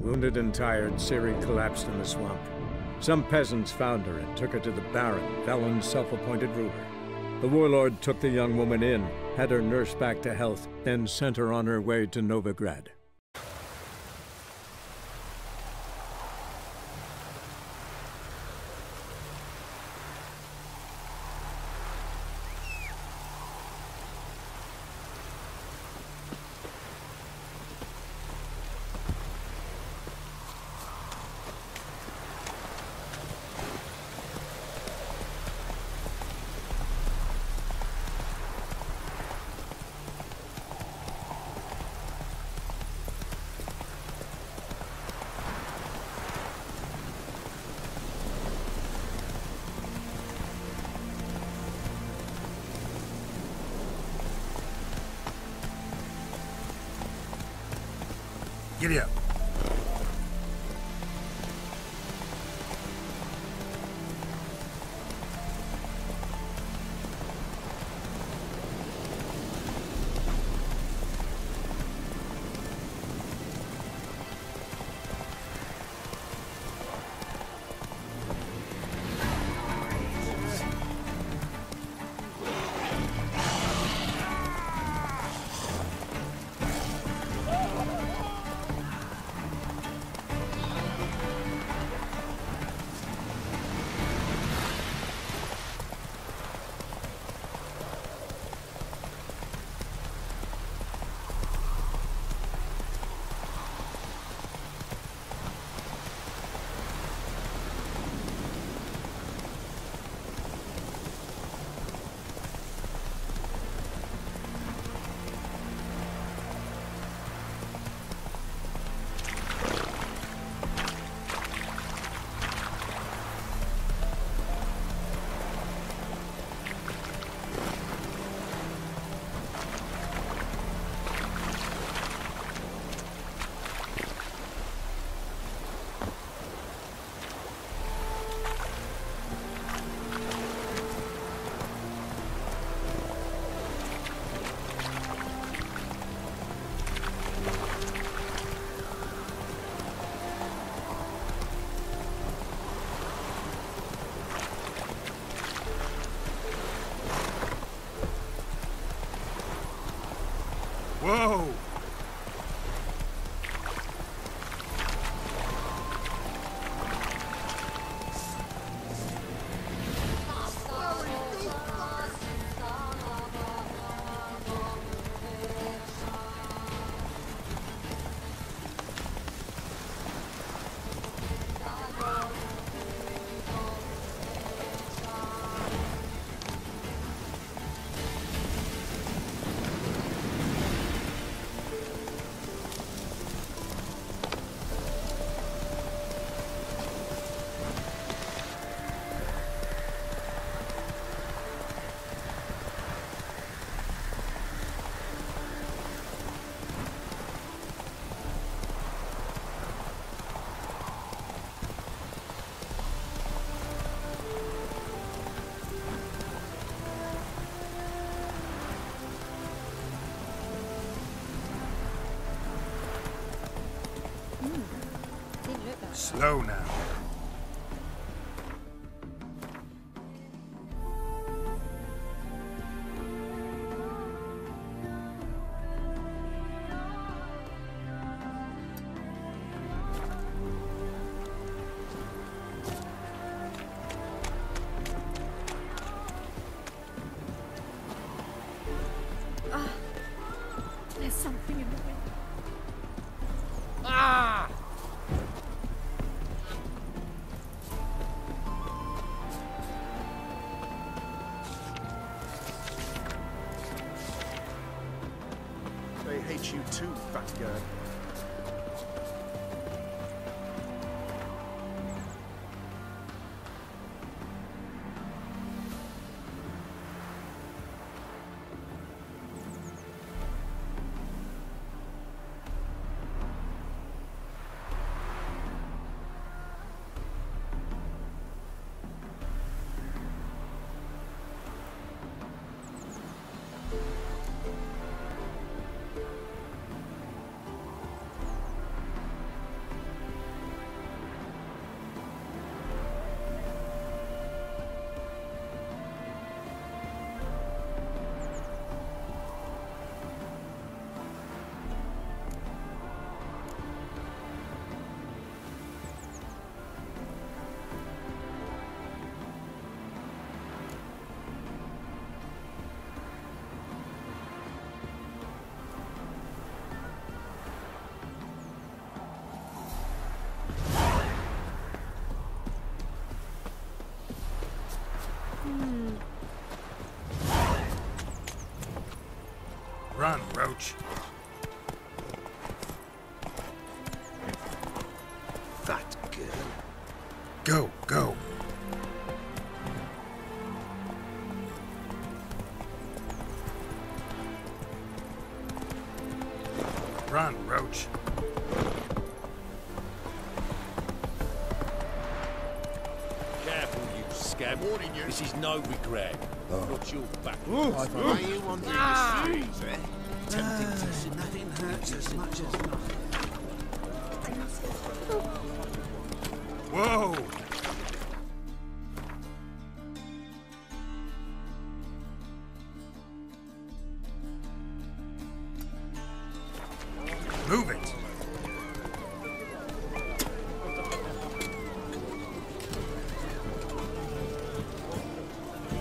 Wounded and tired, Ciri collapsed in the swamp. Some peasants found her and took her to the Baron, Velen's self-appointed ruler. The warlord took the young woman in, had her nursed back to health, then sent her on her way to Novigrad. Giddy up. Whoa! Slow now. There's something in the wind. Ah! They hate you too, fat girl. Run, Roach. That girl. Go, go. Run, Roach. Careful, you scab. Warning you. This is no regret. Watch your back. Are you wandering the streets, eh? Tempting to nothing hurts as much as nothing. Whoa! Move it!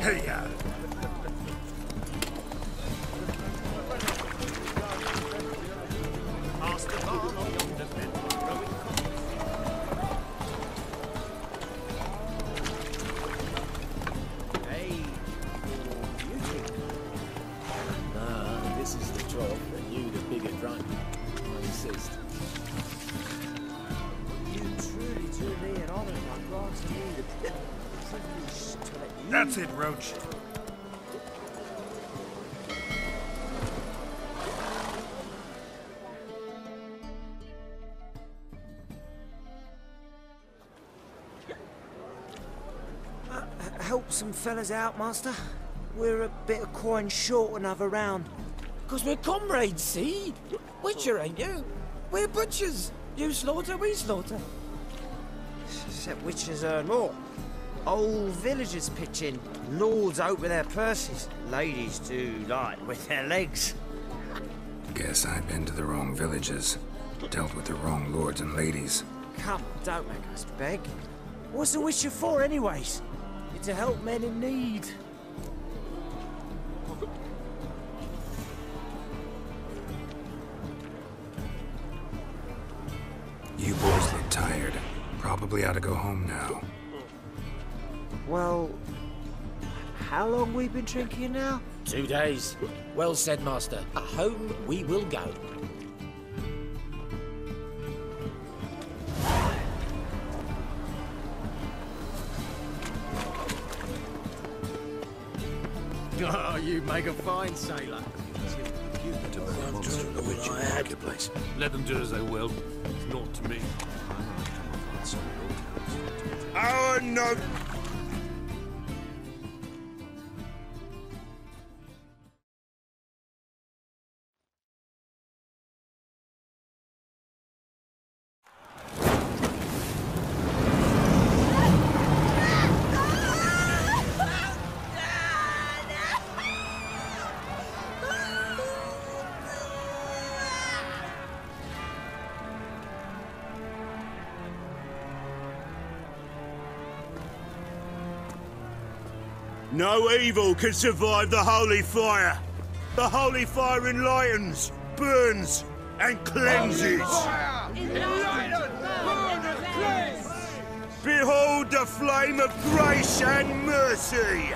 Hey-ya! Past the barn on yonder bend. Hey, Nah, this is the trough, and you the bigger drunk. I insist. You truly do me an honour by granting me the privilege to let you... That's it, Roach. Help some fellas out, master. We're a bit of coin short another round. 'Cause we're comrades, see? Witcher, ain't you? We're butchers. You slaughter, we slaughter. Except witches earn more. Old villagers pitch in. Lords out with their purses. Ladies do light with their legs. Guess I've been to the wrong villages. Dealt with the wrong lords and ladies. Come, don't make us beg. What's a witcher for, anyways? It's to help men in need. You boys look tired. Probably ought to go home now. Well, how long we been drinking now? 2 days. Well said, master. Home we will go. Oh, you make a fine sailor. Let them do as they will. It's not to me. Oh, no! No evil can survive the holy fire. The holy fire enlightens, burns, and cleanses. Behold the flame of grace and mercy.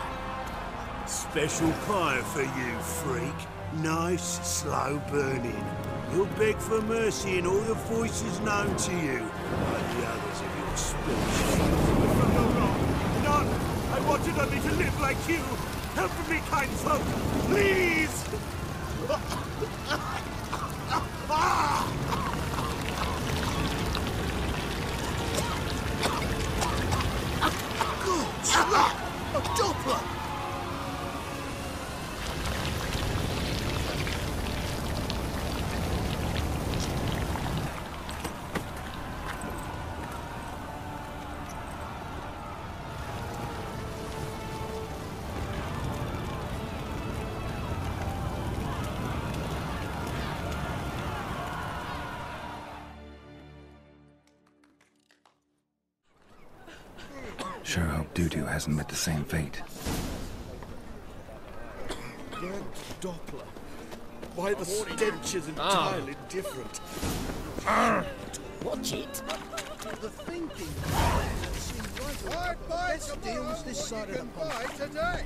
Special fire for you, freak. Nice, slow burning. You'll beg for mercy in all the voices known to you, like the others of your species. None! I wanted only to live like you! Help me, kind folk! Please! Good slap! A Doppler! Sure hope Dudu hasn't met the same fate. Burnt Doppler. Why, the stench is entirely different. Watch it. The thinking seems right. Best deals this side of the pond. today.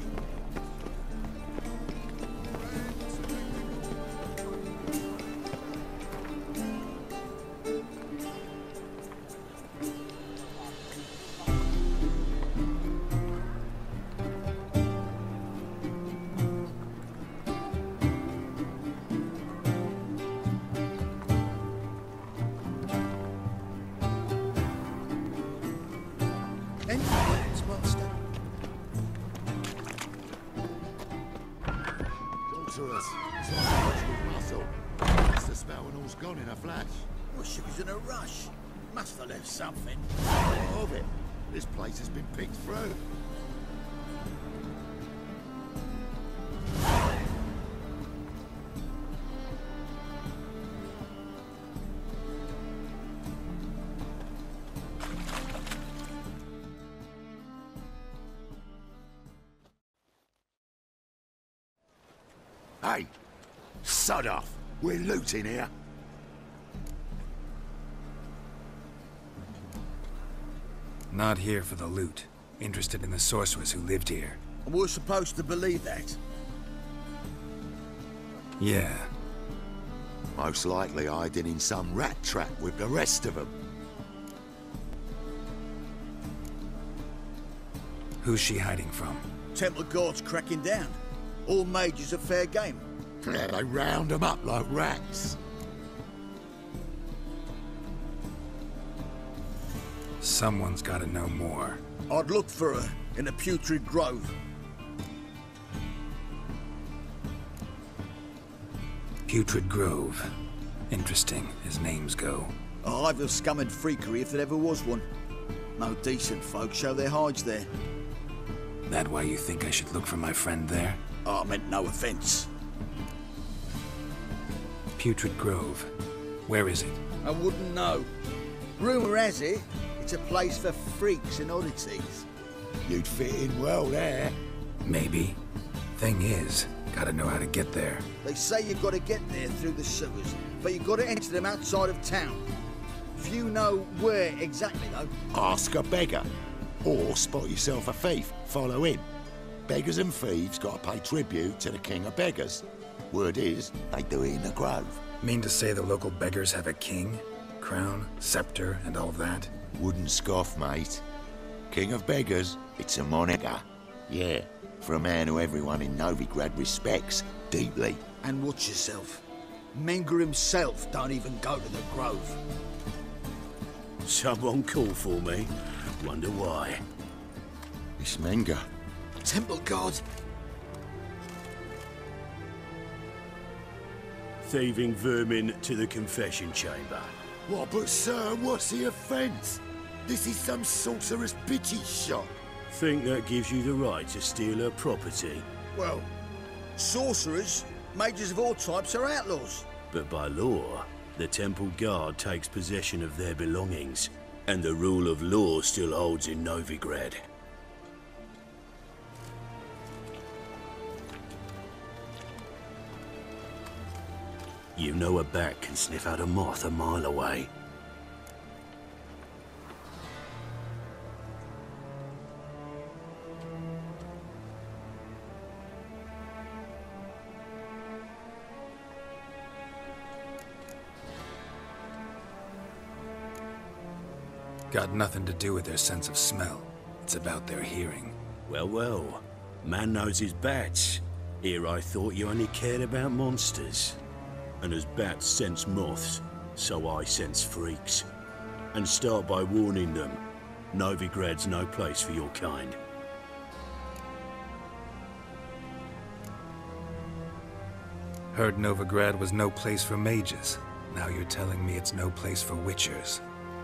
It's like a watch with muscle. That's the smell when all's gone in a flash. Well, she was in a rush. Must have left something. What of it? This place has been picked through. Hey, sod off. We're looting here. Not here for the loot. Interested in the sorceress who lived here. And we're supposed to believe that. Yeah. Most likely hiding in some rat trap with the rest of them. Who's she hiding from? Temple Guard's cracking down. All mages are fair game. Yeah, they round them up like rats. Someone's gotta know more. I'd look for her in the Putrid Grove. Putrid Grove. Interesting, as names go. A hive of scum and freakery if there ever was one. No decent folk show their hides there. That why you think I should look for my friend there? I meant no offence. Putrid Grove. Where is it? I wouldn't know. Rumour has it, it's a place for freaks and oddities. You'd fit in well there. Maybe. Thing is, gotta know how to get there. They say you've got to get there through the sewers, but you've got to enter them outside of town. If you know where exactly, though... Ask a beggar. Or spot yourself a thief. Follow him. Beggars and thieves got to pay tribute to the king of beggars. Word is, they do it in the grove. Mean to say the local beggars have a king? Crown, scepter, and all that? Wouldn't scoff, mate. King of beggars, it's a moniker. Yeah, for a man who everyone in Novigrad respects deeply. And watch yourself. Menger himself don't even go to the grove. Someone called for me. Wonder why. It's Menger. Temple Guard. Thieving vermin to the confession chamber. What, but sir, what's the offence? This is some sorcerer's bitchy shop. Think that gives you the right to steal her property? Well, sorcerers, mages of all types are outlaws. But by law, the Temple Guard takes possession of their belongings, and the rule of law still holds in Novigrad. You know a bat can sniff out a moth a mile away. Got nothing to do with their sense of smell. It's about their hearing. Well, well. Man knows his bats. Here I thought you only cared about monsters. And as bats sense moths, so I sense freaks. And start by warning them. Novigrad's no place for your kind. Heard Novigrad was no place for mages. Now you're telling me it's no place for witchers.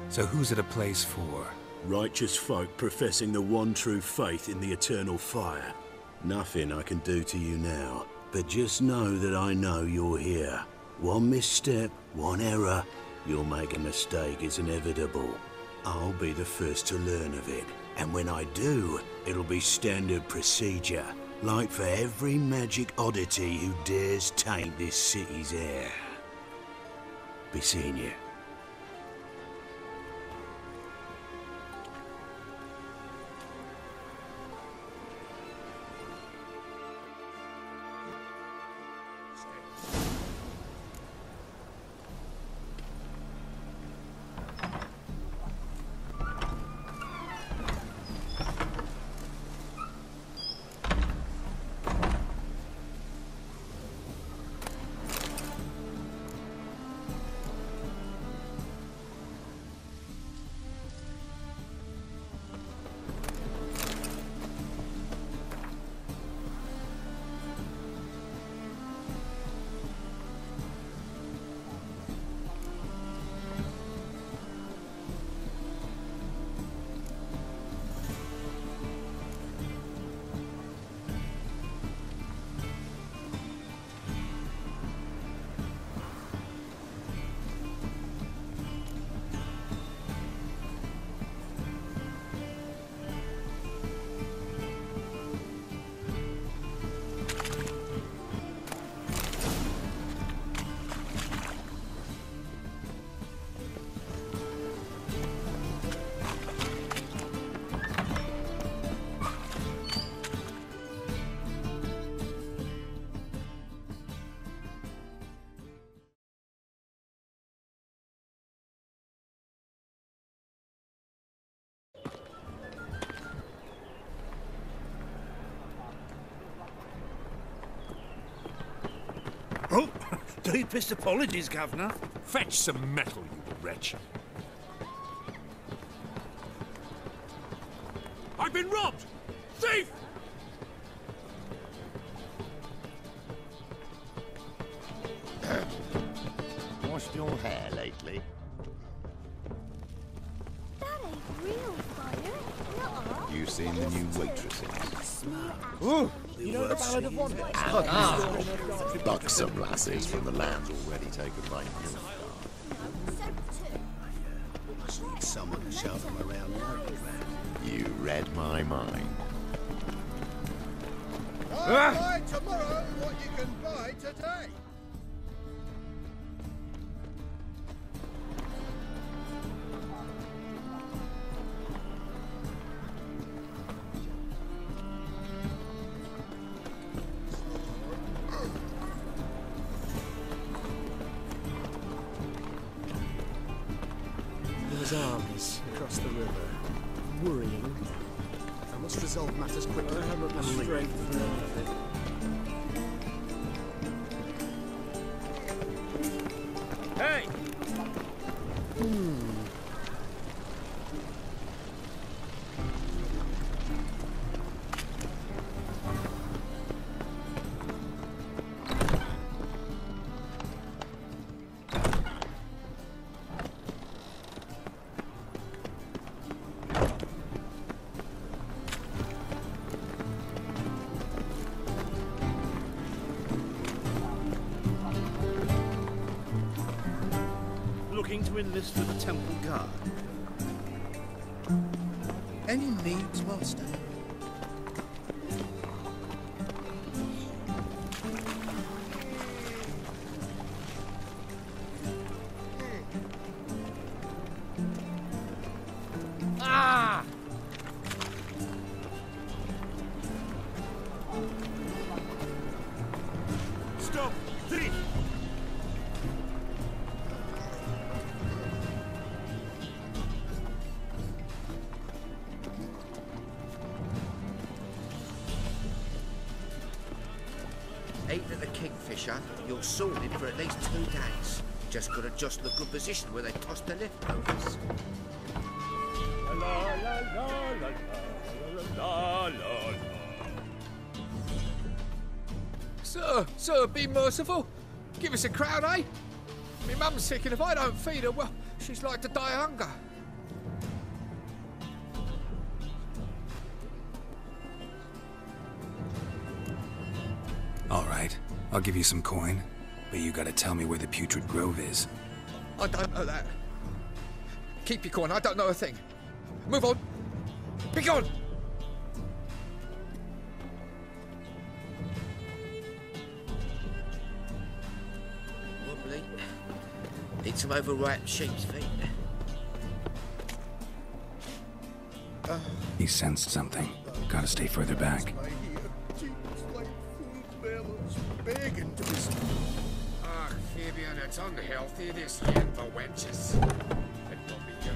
So who's it a place for? Righteous folk professing the one true faith in the eternal fire. Nothing I can do to you now, but just know that I know you're here. One misstep, one error, you'll make a mistake is inevitable. I'll be the first to learn of it, and when I do, it'll be standard procedure, like for every magic oddity who dares taint this city's air. Be seeing you. Deepest apologies, Governor. Fetch some metal, you wretch. I've been robbed! Thief! Washed your hair lately? That ain't real fire. Nuh-uh. You seen the new waitresses? Ooh, You know the Ballad of One? Buxom lasses from the land already taken by Must need someone to show them around you. You read my mind. Buy tomorrow what you can buy today. There's armies across the river. Worrying. I must resolve matters quickly. I haven't the strength for anything. Hey! Looking to enlist for the Temple Guard. Any needs, Master? Ah! Stop! Thief! Eating at the Kingfisher, you're sorted for at least 2 days. Just gotta just the good position where they toss the leftovers. Sir, be merciful. Give us a crown, eh? Me mum's sick, and if I don't feed her, well, she's like to die of hunger. All right, I'll give you some coin, but you gotta tell me where the Putrid Grove is. I don't know that. Keep your coin, I don't know a thing. Move on. Be gone! Wobbly. Need some overripe sheep's feet. He sensed something. Gotta stay further back. Begging to be Ah, Fabian, it's unhealthy, this land for wenches. It will be your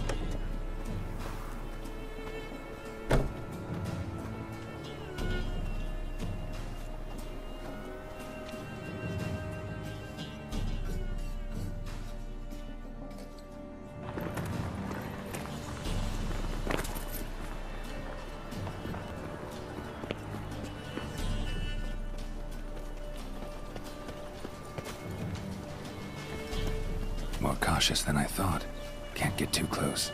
More cautious than I thought. Can't get too close.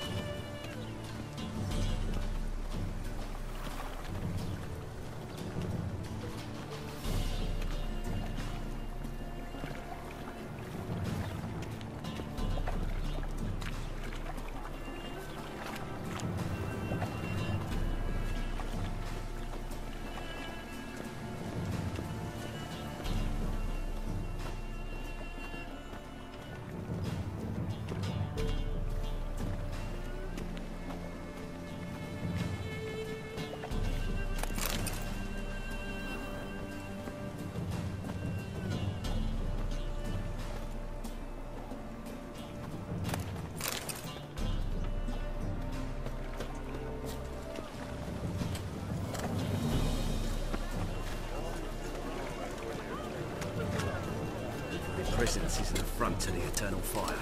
presence is an affront to the Eternal Fire.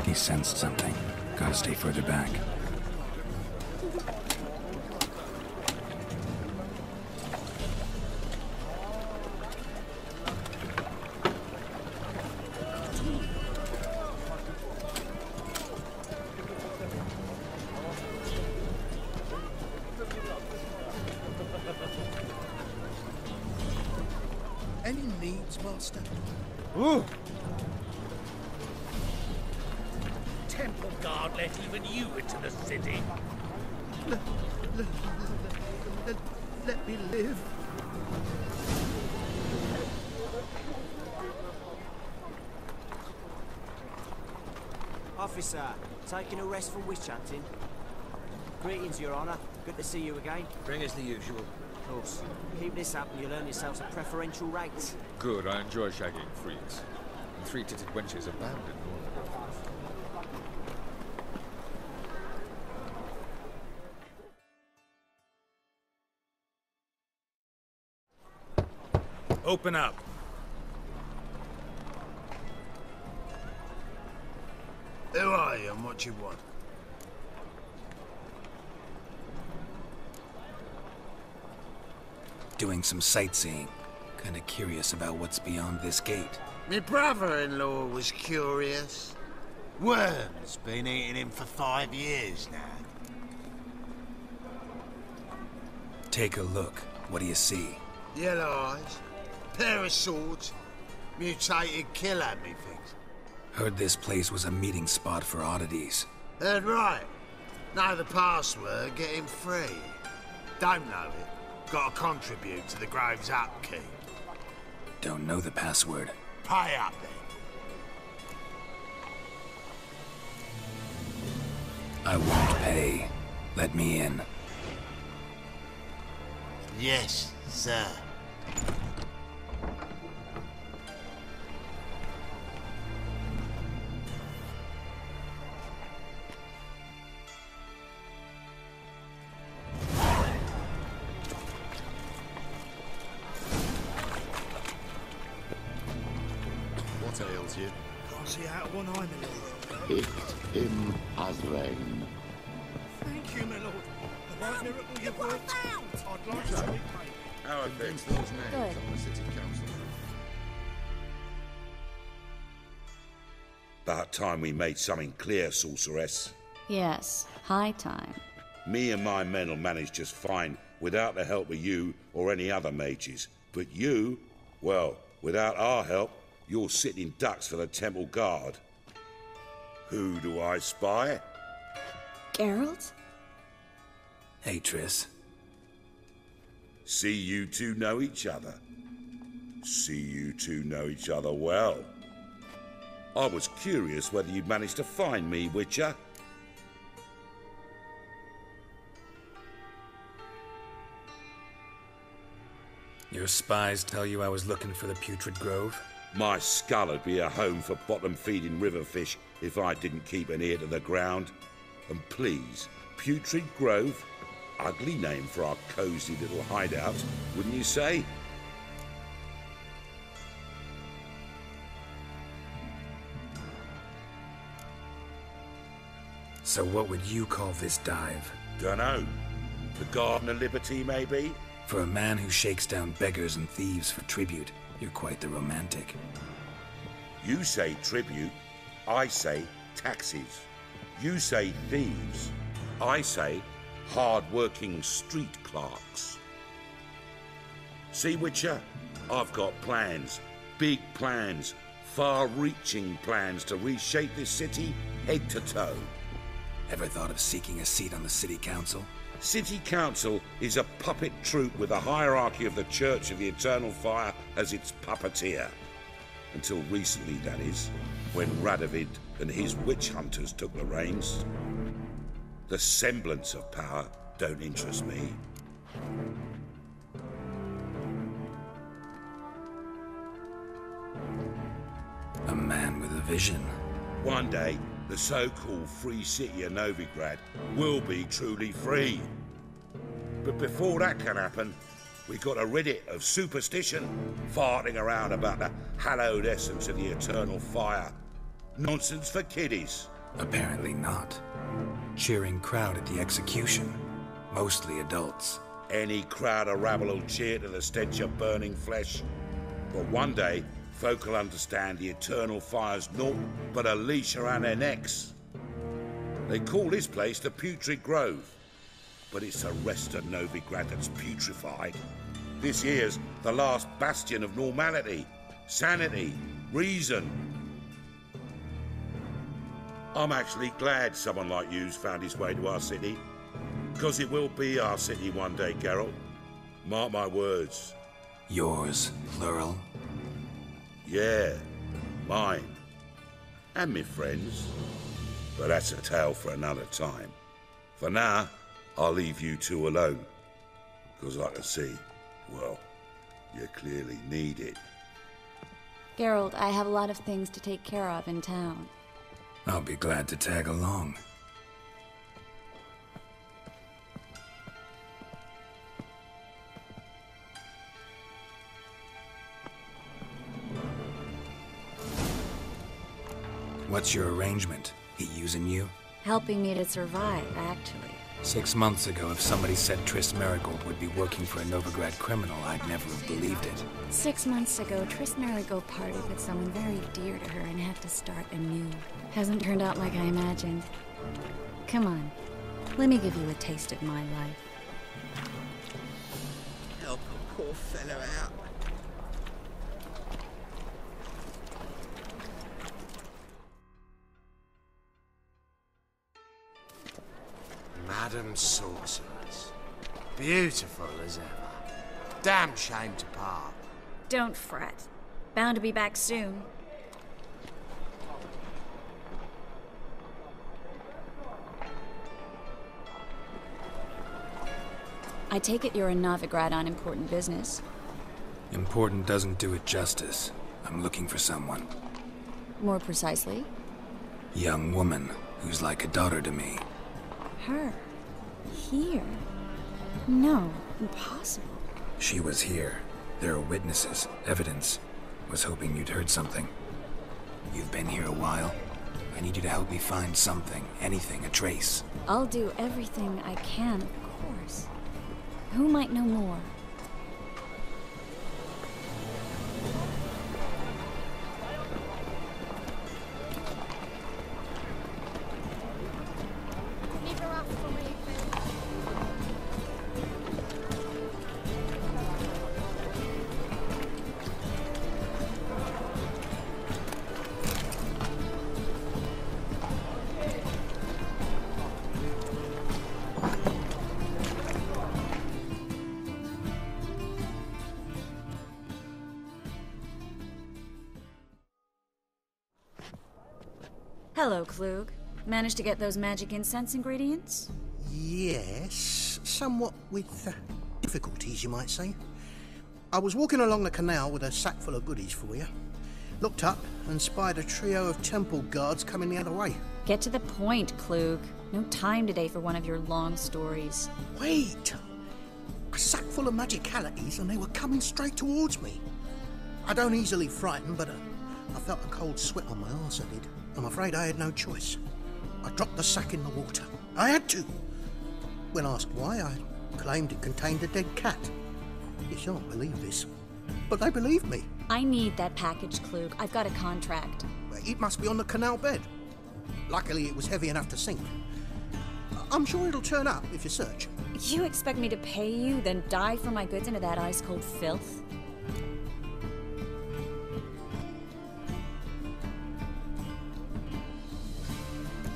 He sensed something. Gotta stay further back. Any needs, Master? Ooh! Temple Guard let even you into the city. Let me live. Officer, taking a rest from witch hunting. Greetings, Your Honor. Good to see you again. Bring us the usual. Of course. Keep this up and you'll earn yourselves a preferential rate. Good, I enjoy shagging freaks. And three-titted wenches abound in Northern. Open up. Who are you and what you want? Doing some sightseeing. Kinda curious about what's beyond this gate. My brother-in-law was curious. Worms been eating him for 5 years now. Take a look. What do you see? Yellow eyes, pair of swords, mutated killer, methinks. Heard this place was a meeting spot for oddities. Heard right. Know the password, get him free. Don't know it. Got to contribute to the Grove's upkeep. Don't know the password. Pay up then. I won't pay. Let me in. Yes, sir. What ails you? Can't see out of one eye, my lord. Picked him as rain. Thank you, my lord. The right miracle you've worked. I'd like to repay. How are things? Those names on the city council. About time we made something clear, sorceress. Yes, high time. Me and my men will manage just fine without the help of you or any other mages. But you, well, without our help, you're sitting ducks for the Temple Guard. Who do I spy? Geralt? Hey, Triss. See you two know each other. See you two know each other well. I was curious whether you'd managed to find me, Witcher. Your spies tell you I was looking for the Putrid Grove? My skull would be a home for bottom-feeding river fish if I didn't keep an ear to the ground. And please, Putrid Grove? Ugly name for our cosy little hideout, wouldn't you say? So what would you call this dive? Dunno. The Garden of Liberty, maybe? For a man who shakes down beggars and thieves for tribute, you're quite the romantic. You say tribute, I say taxes. You say thieves, I say hard-working street clerks. See, Witcher? I've got plans. Big plans. Far-reaching plans to reshape this city head to toe. Ever thought of seeking a seat on the city council? City Council is a puppet troupe with a hierarchy of the Church of the Eternal Fire as its puppeteer. Until recently, that is, when Radovid and his witch hunters took the reins. The semblance of power don't interest me. A man with a vision. One day, the so-called free city of Novigrad will be truly free. But before that can happen, we got to rid it of superstition, farting around about the hallowed essence of the eternal fire. Nonsense for kiddies. Apparently not. Cheering crowd at the execution. Mostly adults. Any crowd of rabble will cheer to the stench of burning flesh. But one day, folk will understand the eternal fire's naught but a leash around their necks. They call this place the Putrid Grove, but it's the rest of Novigrad that's putrefied. This here's the last bastion of normality, sanity, reason. I'm actually glad someone like you's found his way to our city, because it will be our city one day, Geralt. Mark my words. Yours, plural? Yeah, mine. And me friends. But that's a tale for another time. For now, I'll leave you two alone. Because I can see, well, you clearly need it. Geralt, I have a lot of things to take care of in town. I'll be glad to tag along. What's your arrangement? He using you? Helping me to survive, actually. 6 months ago, if somebody said Triss Merigold would be working for a Novigrad criminal, I'd never have believed it. 6 months ago, Triss Merigold parted with someone very dear to her and had to start anew. Hasn't turned out like I imagined. Come on, let me give you a taste of my life. Help a poor fellow out. Madam Sorceress. Beautiful as ever. Damn shame to part. Don't fret. Bound to be back soon. I take it you're in Novigrad on important business. Important doesn't do it justice. I'm looking for someone. More precisely? Young woman who's like a daughter to me. Her? Here? No, impossible. She was here. There are witnesses, evidence. Was hoping you'd heard something. You've been here a while. I need you to help me find something, anything, a trace. I'll do everything I can, of course. Who might know more? Hello, Klug. Managed to get those magic incense ingredients? Yes, somewhat with difficulties, you might say. I was walking along the canal with a sack full of goodies for you. Looked up and spied a trio of temple guards coming the other way. Get to the point, Klug. No time today for one of your long stories. Wait! A sack full of magicalities and they were coming straight towards me. I don't easily frighten, but I felt a cold sweat on my arse, I did. I'm afraid I had no choice. I dropped the sack in the water. I had to. When asked why, I claimed it contained a dead cat. You shan't believe this, but they believed me. I need that package, Klug. I've got a contract. It must be on the canal bed. Luckily, it was heavy enough to sink. I'm sure it'll turn up if you search. You expect me to pay you, then dive for my goods into that ice-cold filth?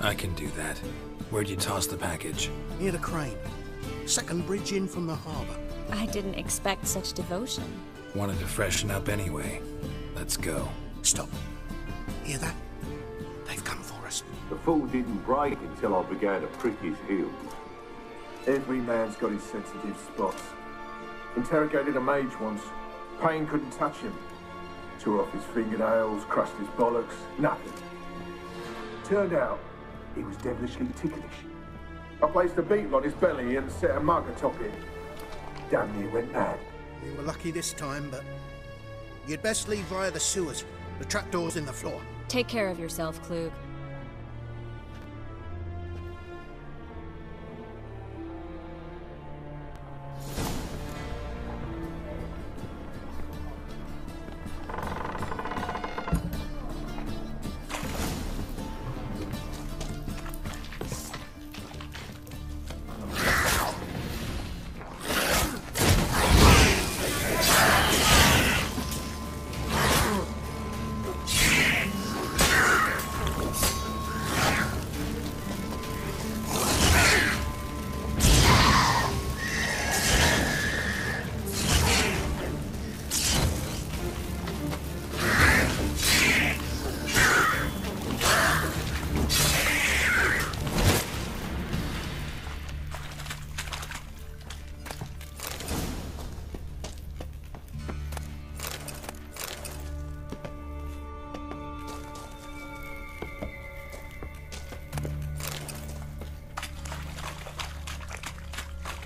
I can do that. Where'd you toss the package? Near the crane. Second bridge in from the harbour. I didn't expect such devotion. Wanted to freshen up anyway. Let's go. Stop. Hear that? They've come for us. The fool didn't break until I began to prick his heels. Every man's got his sensitive spots. Interrogated a mage once. Pain couldn't touch him. Tore off his fingernails, crushed his bollocks, nothing. Turned out, he was devilishly ticklish. I placed a beetle on his belly and set a mug atop it. damn near went mad. We were lucky this time, but you'd best leave via the sewers. The trapdoor's in the floor. Take care of yourself, Klug.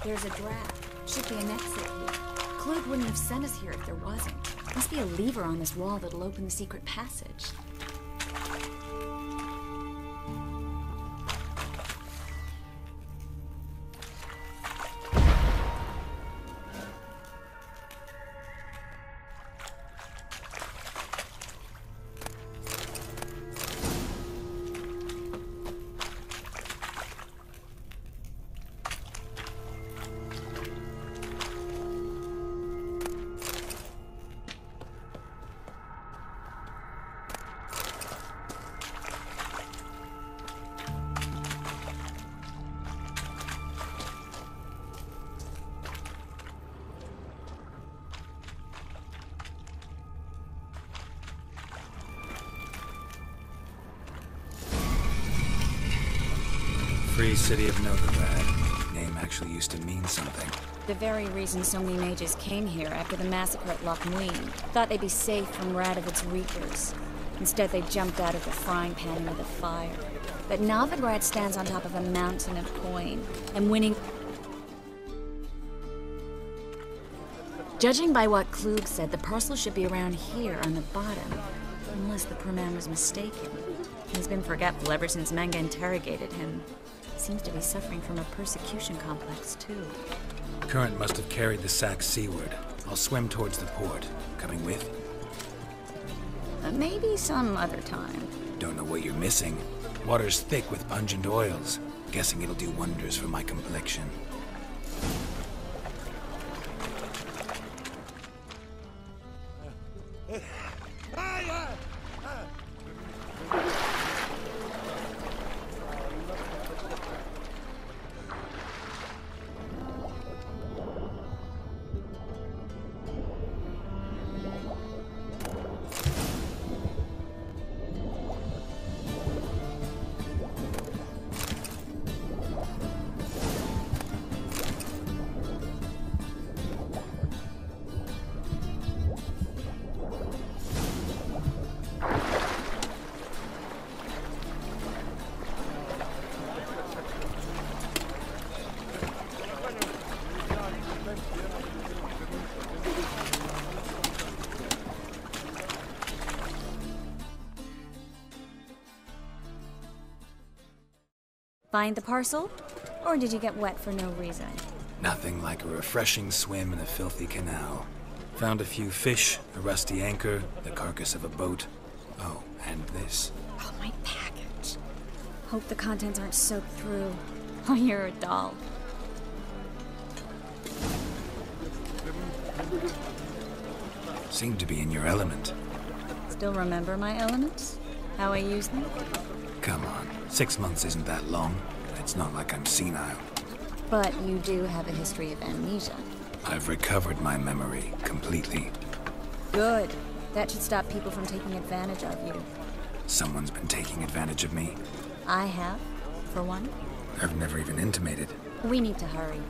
There's a draft. Should be an exit here. Klug wouldn't have sent us here if there wasn't. Must be a lever on this wall that'll open the secret passage. Free City of Novigrad. Name actually used to mean something. The very reason so many mages came here after the massacre at Loch Muin. Thought they'd be safe from Radovid's reapers. Instead, they jumped out of the frying pan into the fire. But Novigrad stands on top of a mountain of coin, and winning... Judging by what Klug said, the parcel should be around here on the bottom. Unless the poor man was mistaken. He's been forgetful ever since Menge interrogated him. Seems to be suffering from a persecution complex, too. Current must have carried the sack seaward. I'll swim towards the port. Coming with? Maybe some other time. Don't know what you're missing. Water's thick with pungent oils. Guessing it'll do wonders for my complexion. Find the parcel? Or did you get wet for no reason? Nothing like a refreshing swim in a filthy canal. Found a few fish, a rusty anchor, the carcass of a boat. Oh, and this. Oh, my package. Hope the contents aren't soaked through. Oh, you're a doll. Seem to be in your element. Still remember my elements? How I use them? Come on, 6 months isn't that long. It's not like I'm senile. But you do have a history of amnesia. I've recovered my memory completely. Good. That should stop people from taking advantage of you. Someone's been taking advantage of me. I have, for one. I've never even intimated. We need to hurry.